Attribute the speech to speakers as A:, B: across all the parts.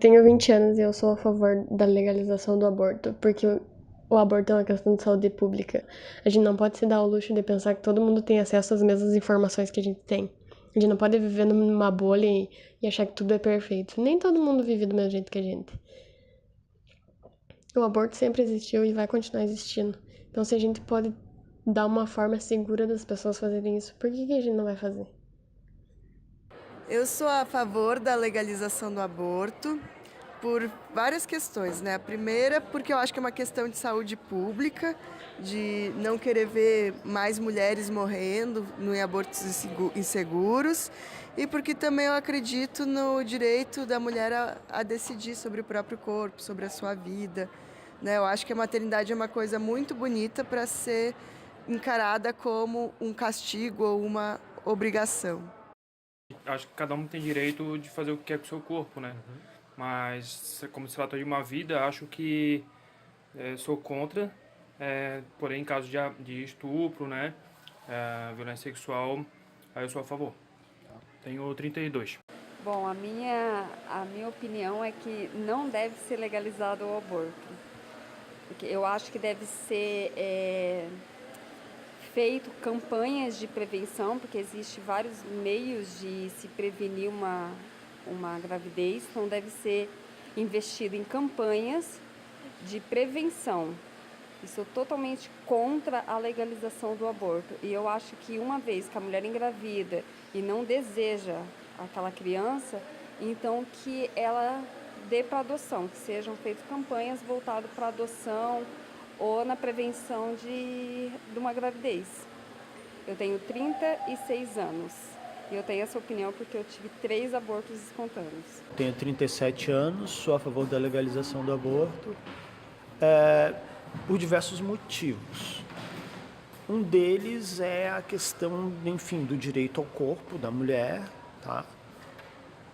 A: Tenho 20 anos e eu sou a favor da legalização do aborto, porque o aborto é uma questão de saúde pública. A gente não pode se dar ao luxo de pensar que todo mundo tem acesso às mesmas informações que a gente tem. A gente não pode viver numa bolha e achar que tudo é perfeito. Nem todo mundo vive do mesmo jeito que a gente. O aborto sempre existiu e vai continuar existindo. Então, se a gente pode dar uma forma segura das pessoas fazerem isso, por que a gente não vai fazer?
B: Eu sou a favor da legalização do aborto por várias questões, né? A primeira, porque eu acho que é uma questão de saúde pública, de não querer ver mais mulheres morrendo em abortos inseguros, e porque também eu acredito no direito da mulher a decidir sobre o próprio corpo, sobre a sua vida, né? Eu acho que a maternidade é uma coisa muito bonita para ser encarada como um castigo ou uma obrigação.
C: Acho que cada um tem direito de fazer o que quer com o seu corpo, né? Mas, como se trata de uma vida, acho que sou contra. Porém, em caso de estupro, né? Violência sexual, aí eu sou a favor. Tenho 32.
D: Bom, a minha opinião é que não deve ser legalizado o aborto. Porque eu acho que deve ser feito campanhas de prevenção, porque existe vários meios de se prevenir uma gravidez, então deve ser investido em campanhas de prevenção. E sou totalmente contra a legalização do aborto. E eu acho que uma vez que a mulher engravida e não deseja aquela criança, então que ela dê para adoção, que sejam feitas campanhas voltadas para adoção ou na prevenção de uma gravidez. Eu tenho 36 anos e eu tenho essa opinião porque eu tive 3 abortos espontâneos.
E: Tenho 37 anos, sou a favor da legalização do aborto, por diversos motivos. Um deles é a questão, enfim, do direito ao corpo da mulher, tá?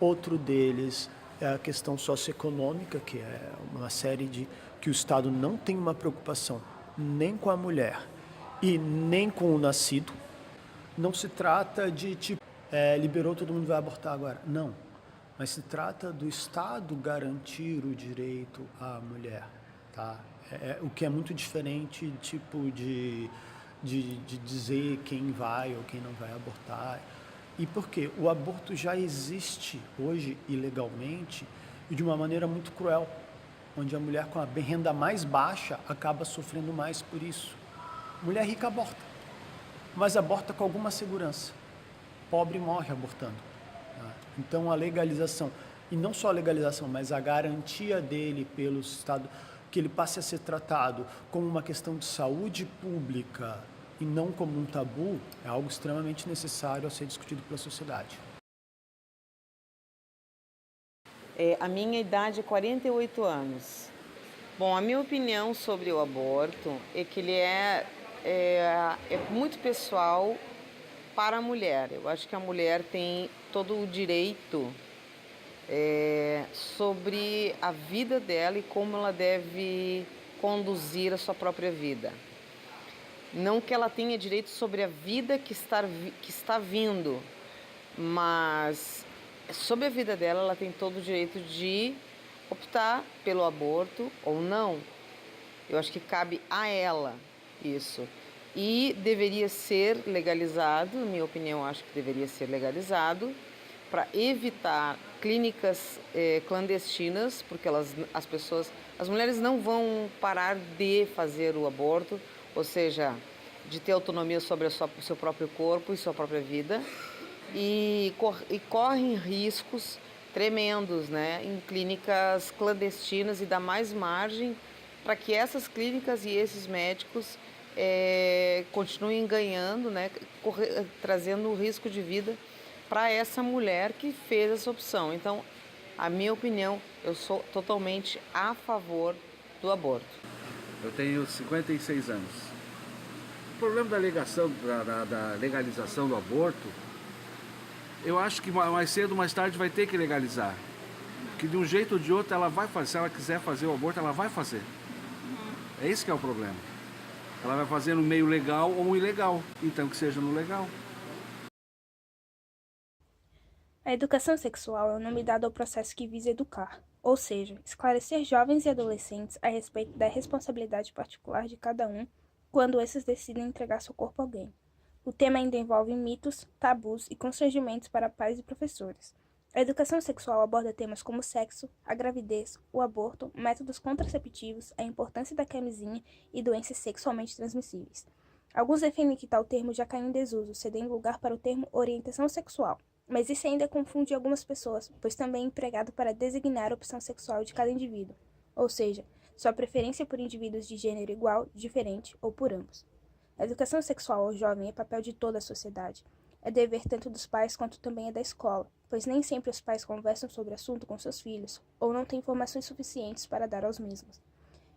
E: Outro deles é a questão socioeconômica, que é uma série de que o Estado não tem uma preocupação nem com a mulher e nem com o nascido. Não se trata de tipo, liberou, todo mundo vai abortar agora. Não. Mas se trata do Estado garantir o direito à mulher, tá? O que é muito diferente, tipo, de dizer quem vai ou quem não vai abortar. E por quê? O aborto já existe hoje ilegalmente e de uma maneira muito cruel, onde a mulher com a renda mais baixa acaba sofrendo mais por isso. Mulher rica aborta, mas aborta com alguma segurança. Pobre morre abortando. Tá? Então a legalização, e não só a legalização, mas a garantia dele pelo Estado, que ele passe a ser tratado como uma questão de saúde pública e não como um tabu, é algo extremamente necessário a ser discutido pela sociedade.
F: A minha idade é 48 anos. Bom, a minha opinião sobre o aborto é que ele é muito pessoal para a mulher. Eu acho que a mulher tem todo o direito sobre a vida dela e como ela deve conduzir a sua própria vida. Não que ela tenha direito sobre a vida que está vindo, mas sobre a vida dela ela tem todo o direito de optar pelo aborto ou não. Eu acho que cabe a ela isso. E deveria ser legalizado, na minha opinião, acho que deveria ser legalizado, para evitar clínicas clandestinas, porque as mulheres não vão parar de fazer o aborto, ou seja, de ter autonomia sobre o seu próprio corpo e sua própria vida, e correm riscos tremendos, né, em clínicas clandestinas, e dá mais margem para que essas clínicas e esses médicos continuem ganhando, né, trazendo risco de vida para essa mulher que fez essa opção. Então, a minha opinião, eu sou totalmente a favor do aborto.
G: Eu tenho 56 anos. O problema da legalização do aborto, eu acho que mais cedo ou mais tarde vai ter que legalizar. Que de um jeito ou de outro ela vai fazer, se ela quiser fazer o aborto, ela vai fazer. É esse que é o problema. Ela vai fazer no meio legal ou ilegal, então que seja no legal.
H: A educação sexual é o nome dado ao processo que visa educar, ou seja, esclarecer jovens e adolescentes a respeito da responsabilidade particular de cada um quando esses decidem entregar seu corpo a alguém. O tema ainda envolve mitos, tabus e constrangimentos para pais e professores. A educação sexual aborda temas como o sexo, a gravidez, o aborto, métodos contraceptivos, a importância da camisinha e doenças sexualmente transmissíveis. Alguns defendem que tal termo já caiu em desuso, cedendo lugar para o termo orientação sexual, mas isso ainda confunde algumas pessoas, pois também é empregado para designar a opção sexual de cada indivíduo, ou seja, sua preferência por indivíduos de gênero igual, diferente ou por ambos. A educação sexual ao jovem é papel de toda a sociedade. É dever tanto dos pais quanto também é da escola, pois nem sempre os pais conversam sobre o assunto com seus filhos ou não têm informações suficientes para dar aos mesmos.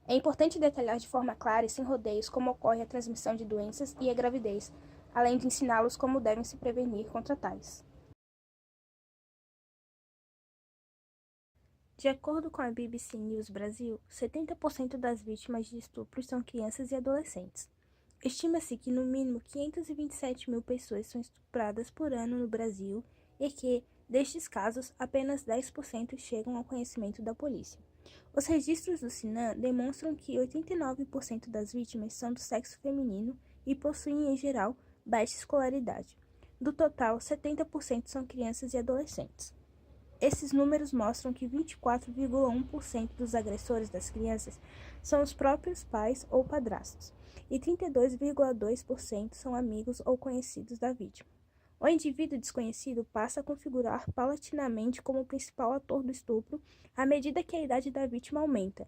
H: É importante detalhar de forma clara e sem rodeios como ocorre a transmissão de doenças e a gravidez, além de ensiná-los como devem se prevenir contra tais. De acordo com a BBC News Brasil, 70% das vítimas de estupros são crianças e adolescentes. Estima-se que no mínimo 527 mil pessoas são estupradas por ano no Brasil e que, destes casos, apenas 10% chegam ao conhecimento da polícia. Os registros do Sinan demonstram que 89% das vítimas são do sexo feminino e possuem, em geral, baixa escolaridade. Do total, 70% são crianças e adolescentes. Esses números mostram que 24,1% dos agressores das crianças são os próprios pais ou padrastos, e 32,2% são amigos ou conhecidos da vítima. O indivíduo desconhecido passa a configurar paulatinamente como o principal ator do estupro à medida que a idade da vítima aumenta.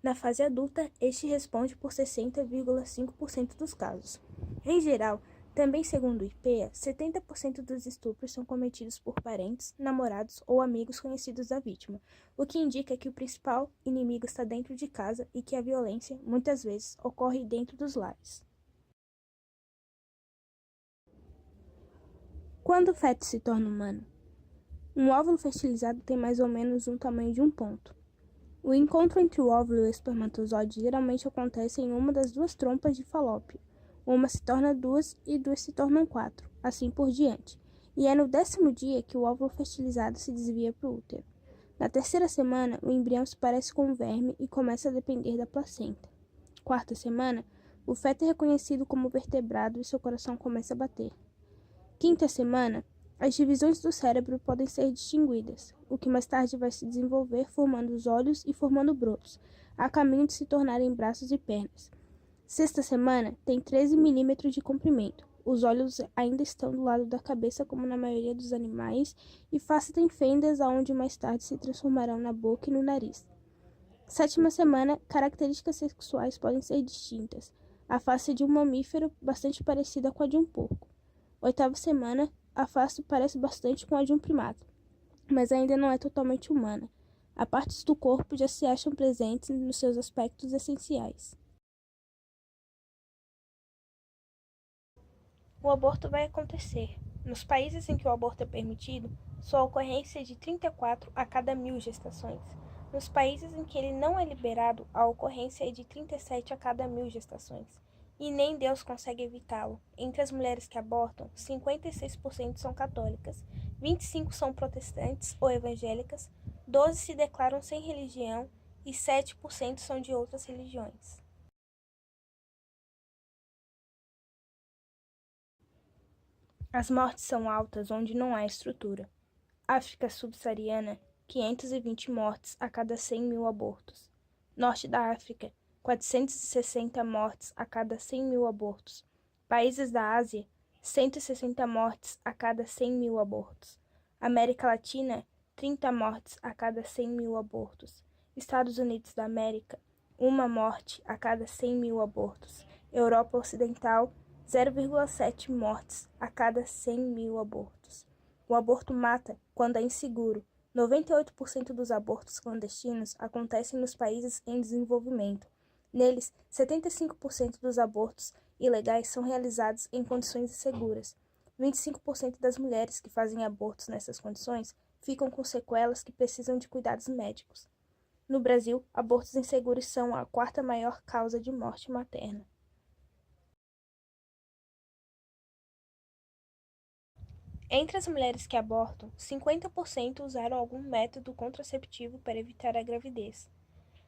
H: Na fase adulta, este responde por 60,5% dos casos. Em geral, também segundo o IPEA, 70% dos estupros são cometidos por parentes, namorados ou amigos conhecidos da vítima, o que indica que o principal inimigo está dentro de casa e que a violência, muitas vezes, ocorre dentro dos lares. Quando o feto se torna humano? Um óvulo fertilizado tem mais ou menos um tamanho de um ponto. O encontro entre o óvulo e o espermatozoide geralmente acontece em uma das duas trompas de Falópio. Uma se torna duas e duas se tornam quatro, assim por diante. E é no 10º dia que o óvulo fertilizado se desvia para o útero. Na 3ª semana, o embrião se parece com um verme e começa a depender da placenta. 4ª semana, o feto é reconhecido como vertebrado e seu coração começa a bater. 5ª semana, as divisões do cérebro podem ser distinguidas, o que mais tarde vai se desenvolver formando os olhos e formando brotos, a caminho de se tornarem braços e pernas. 6ª semana tem 13 milímetros de comprimento. Os olhos ainda estão do lado da cabeça, como na maioria dos animais, e face tem fendas aonde mais tarde se transformarão na boca e no nariz. 7ª semana, características sexuais podem ser distintas. A face é de um mamífero bastante parecida com a de um porco. 8ª semana, a face parece bastante com a de um primata, mas ainda não é totalmente humana. As partes do corpo já se acham presentes nos seus aspectos essenciais. O aborto vai acontecer. Nos países em que o aborto é permitido, sua ocorrência é de 34 a cada 1000 gestações. Nos países em que ele não é liberado, a ocorrência é de 37 a cada 1000 gestações. E nem Deus consegue evitá-lo. Entre as mulheres que abortam, 56% são católicas, 25% são protestantes ou evangélicas, 12% se declaram sem religião e 7% são de outras religiões. As mortes são altas onde não há estrutura. África subsaariana, 520 mortes a cada 100 mil abortos. Norte da África, 460 mortes a cada 100 mil abortos. Países da Ásia, 160 mortes a cada 100 mil abortos. América Latina, 30 mortes a cada 100 mil abortos. Estados Unidos da América, 1 morte a cada 100 mil abortos. Europa Ocidental, 0,7 mortes a cada 100 mil abortos. O aborto mata quando é inseguro. 98% dos abortos clandestinos acontecem nos países em desenvolvimento. Neles, 75% dos abortos ilegais são realizados em condições inseguras. 25% das mulheres que fazem abortos nessas condições ficam com sequelas que precisam de cuidados médicos. No Brasil, abortos inseguros são a 4ª maior causa de morte materna. Entre as mulheres que abortam, 50% usaram algum método contraceptivo para evitar a gravidez.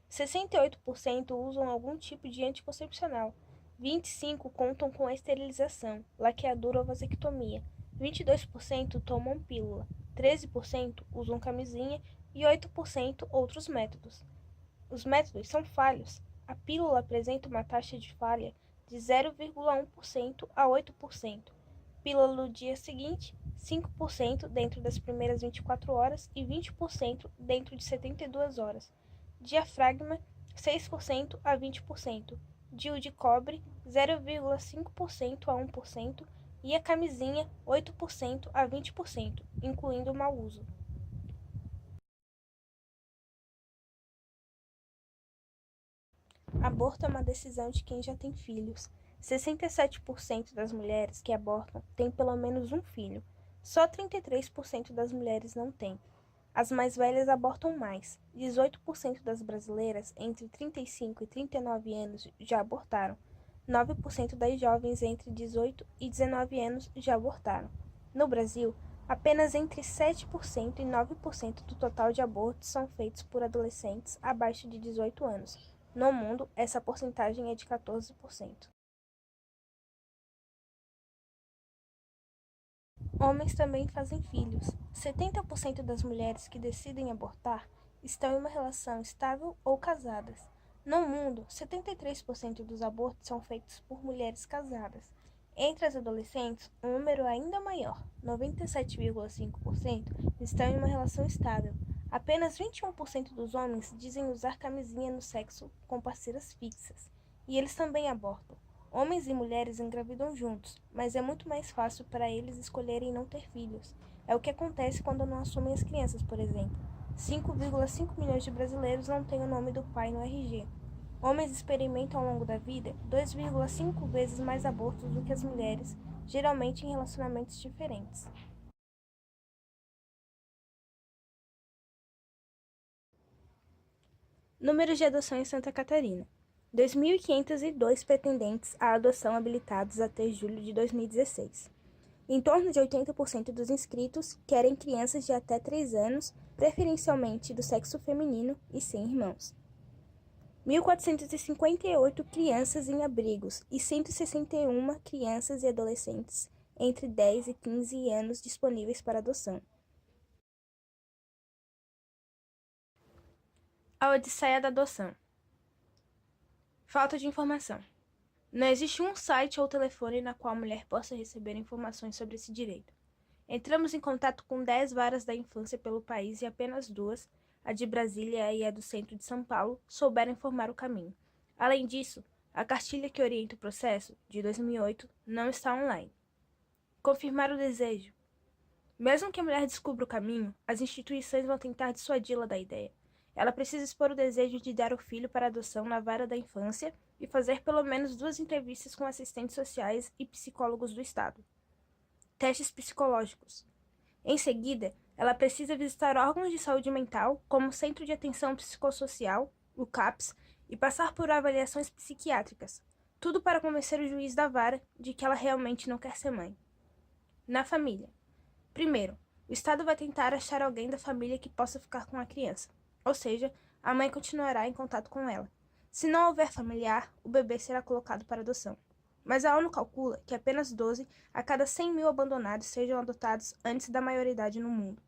H: 68% usam algum tipo de anticoncepcional. 25% contam com a esterilização, laqueadura ou vasectomia. 22% tomam pílula. 13% usam camisinha e 8% outros métodos. Os métodos são falhos. A pílula apresenta uma taxa de falha de 0,1% a 8%. Pílula no dia seguinte, 5% dentro das primeiras 24 horas e 20% dentro de 72 horas. Diafragma, 6% a 20%. DIU de cobre, 0,5% a 1%. E a camisinha, 8% a 20%, incluindo o mau uso. Aborto é uma decisão de quem já tem filhos. 67% das mulheres que abortam têm pelo menos um filho. Só 33% das mulheres não têm. As mais velhas abortam mais. 18% das brasileiras entre 35 e 39 anos já abortaram. 9% das jovens entre 18 e 19 anos já abortaram. No Brasil, apenas entre 7% e 9% do total de abortos são feitos por adolescentes abaixo de 18 anos. No mundo, essa porcentagem é de 14%. Homens também fazem filhos. 70% das mulheres que decidem abortar estão em uma relação estável ou casadas. No mundo, 73% dos abortos são feitos por mulheres casadas. Entre as adolescentes, um número ainda maior, 97,5%, estão em uma relação estável. Apenas 21% dos homens dizem usar camisinha no sexo com parceiras fixas. E eles também abortam. Homens e mulheres engravidam juntos, mas é muito mais fácil para eles escolherem não ter filhos. É o que acontece quando não assumem as crianças, por exemplo. 5,5 milhões de brasileiros não têm o nome do pai no RG. Homens experimentam ao longo da vida 2,5 vezes mais abortos do que as mulheres, geralmente em relacionamentos diferentes. Números de adoção em Santa Catarina. 2.502 pretendentes à adoção habilitados até julho de 2016. Em torno de 80% dos inscritos querem crianças de até 3 anos, preferencialmente do sexo feminino e sem irmãos. 1.458 crianças em abrigos e 161 crianças e adolescentes entre 10 e 15 anos disponíveis para adoção. A Odisseia da Adoção. Falta de informação. Não existe um site ou telefone na qual a mulher possa receber informações sobre esse direito. Entramos em contato com 10 varas da infância pelo país e apenas 2, a de Brasília e a do centro de São Paulo, souberam informar o caminho. Além disso, a cartilha que orienta o processo, de 2008, não está online. Confirmar o desejo. Mesmo que a mulher descubra o caminho, as instituições vão tentar dissuadi-la da ideia. Ela precisa expor o desejo de dar o filho para adoção na vara da infância e fazer pelo menos 2 entrevistas com assistentes sociais e psicólogos do Estado. Testes psicológicos. Em seguida, ela precisa visitar órgãos de saúde mental, como o Centro de Atenção Psicossocial, o CAPS, e passar por avaliações psiquiátricas. Tudo para convencer o juiz da vara de que ela realmente não quer ser mãe. Na família. Primeiro, o Estado vai tentar achar alguém da família que possa ficar com a criança. Ou seja, a mãe continuará em contato com ela. Se não houver familiar, o bebê será colocado para adoção. Mas a ONU calcula que apenas 12 a cada 100 mil abandonados sejam adotados antes da maioridade no mundo.